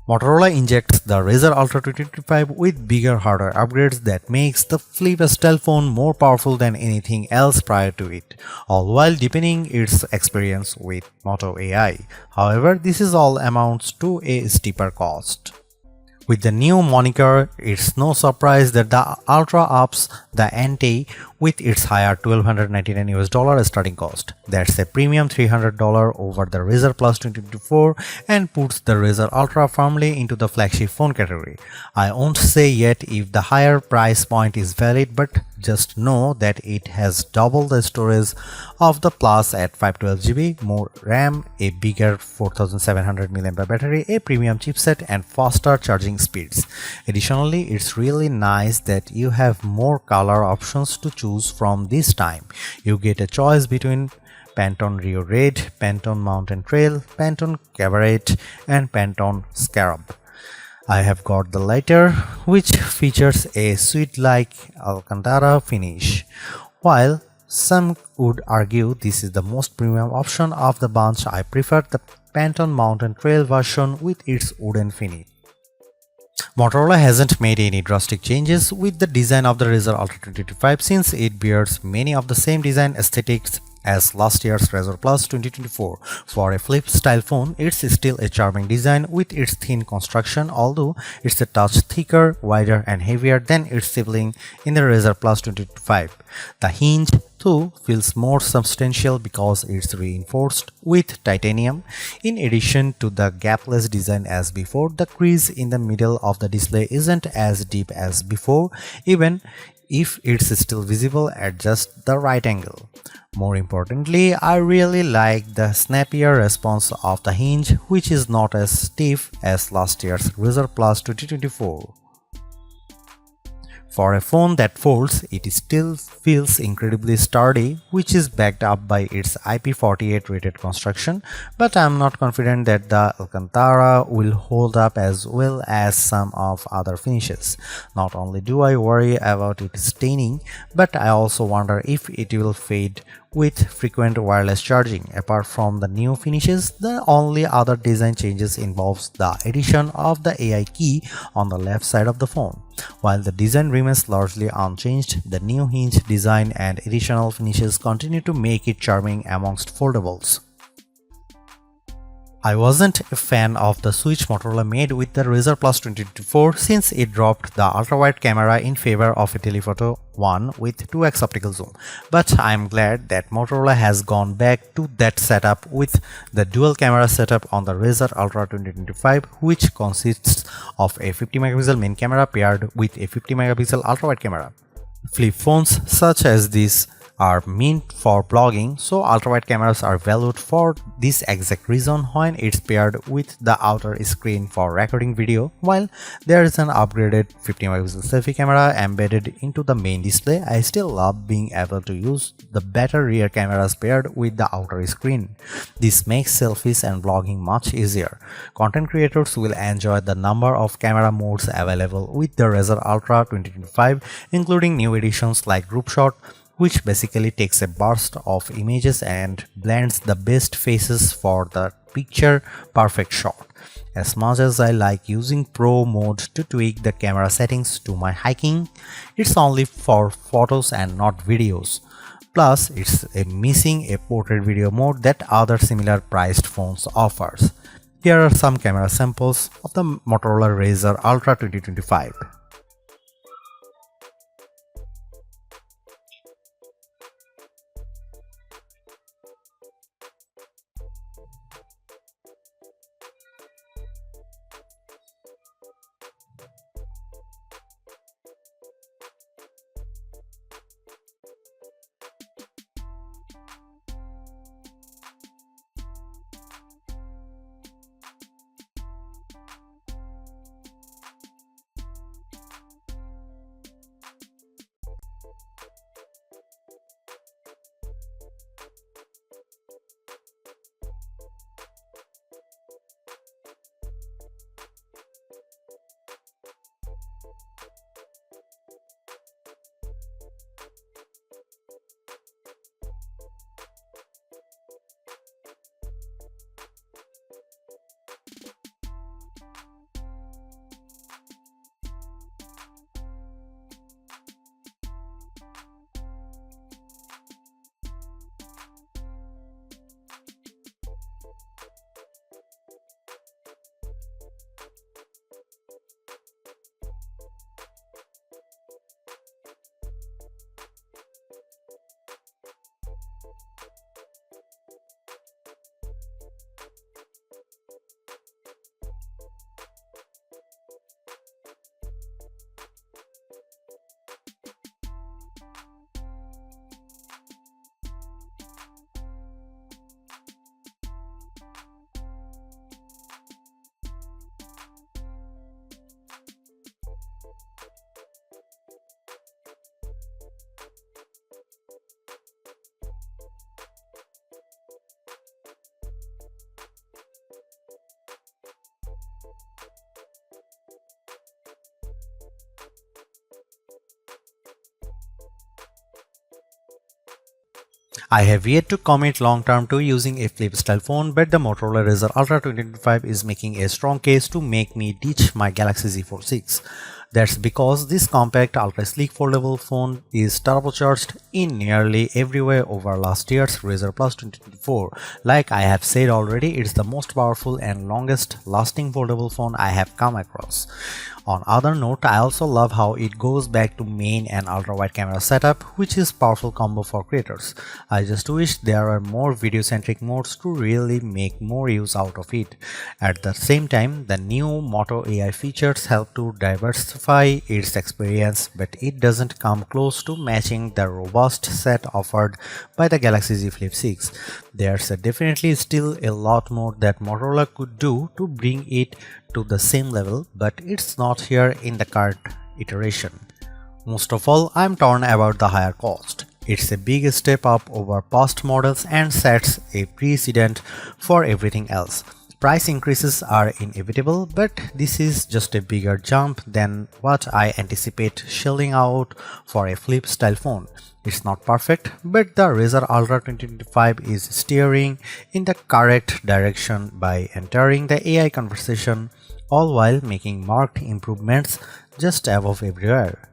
Motorola injects the Razr Ultra 2025 with bigger hardware upgrades that makes the flip style phone more powerful than anything else prior to it, all while deepening its experience with Moto AI. However, this is all amounts to a steeper cost. With the new moniker, it's no surprise that the Ultra ups the ante with its higher $1,299 starting cost. That's a premium $300 over the Razr Plus 2024 and puts the Razr Ultra firmly into the flagship phone category. I won't say yet if the higher price point is valid, but just know that it has double the storage of the Plus at 512GB, more RAM, a bigger 4700 mAh battery, a premium chipset, and faster charging speeds. Additionally, it's really nice that you have more color options to choose from this time. You get a choice between Pantone Rio Red, Pantone Mountain Trail, Pantone Cabaret, and Pantone Scarab. I have got the latter, which features a suede-like Alcantara finish. While some would argue this is the most premium option of the bunch, I prefer the Pantone Mountain Trail version with its wooden finish. Motorola hasn't made any drastic changes with the design of the Razr Ultra 2025 since it bears many of the same design aesthetics as last year's Razr Plus 2024. For a flip-style phone, it's still a charming design with its thin construction, although it's a touch thicker, wider, and heavier than its sibling in the Razr Plus 2025. The hinge, though, feels more substantial because it's reinforced with titanium. In addition to the gapless design as before, the crease in the middle of the display isn't as deep as before, even if it's still visible at just the right angle. More importantly, I really like the snappier response of the hinge, which is not as stiff as last year's Razr Plus 2024. For a phone that folds, it still feels incredibly sturdy, which is backed up by its IP48 rated construction, but I'm not confident that the Alcantara will hold up as well as some of other finishes. Not only do I worry about it staining, but I also wonder if it will fade with frequent wireless charging. Apart from the new finishes, the only other design changes involves the addition of the AI key on the left side of the phone. While the design remains largely unchanged, the new hinge design and additional finishes continue to make it charming amongst foldables. I wasn't a fan of the switch Motorola made with the Razr Plus 2024 since it dropped the ultra-wide camera in favor of a telephoto one with 2x optical zoom, but I'm glad that Motorola has gone back to that setup with the dual camera setup on the Razr Ultra 2025, which consists of a 50 megapixel main camera paired with a 50 megapixel ultra-wide camera. Flip phones such as this are meant for blogging, so ultrawide cameras are valued for this exact reason when it's paired with the outer screen for recording video. While there is an upgraded 50 megapixel selfie camera embedded into the main display, I still love being able to use the better rear cameras paired with the outer screen. This makes selfies and vlogging much easier. Content creators will enjoy the number of camera modes available with the Razr Ultra 2025, including new additions like Group Shot, which basically takes a burst of images and blends the best faces for the picture perfect shot. As much as I like using Pro mode to tweak the camera settings to my hiking, it's only for photos and not videos. Plus, it's missing a portrait video mode that other similar priced phones offers. Here are some camera samples of the Motorola Razr Ultra 2025. I have yet to commit long term to using a flip style phone, but the Motorola Razr Ultra 2025 is making a strong case to make me ditch my Galaxy Z Fold 6. That's because this compact ultra sleek foldable phone is turbocharged in nearly every way over last year's Razr Plus 2024. Like I have said already, it's the most powerful and longest lasting foldable phone I have come across. On other note, I also love how it goes back to main and ultra wide camera setup, which is powerful combo for creators. I just wish there are more video centric modes to really make more use out of it. At the same time, the new Moto AI features help to diversify its experience, but it doesn't come close to matching the robust set offered by the Galaxy Z Flip 6. There's definitely still a lot more that Motorola could do to bring it to the same level, but it's not here in the current iteration. Most of all, I'm torn about the higher cost. It's a big step up over past models and sets a precedent for everything else. Price increases are inevitable, but this is just a bigger jump than what I anticipate shelling out for a flip style phone. It's not perfect, but the Razr Ultra 2025 is steering in the correct direction by entering the AI conversation, all while making marked improvements just above everywhere.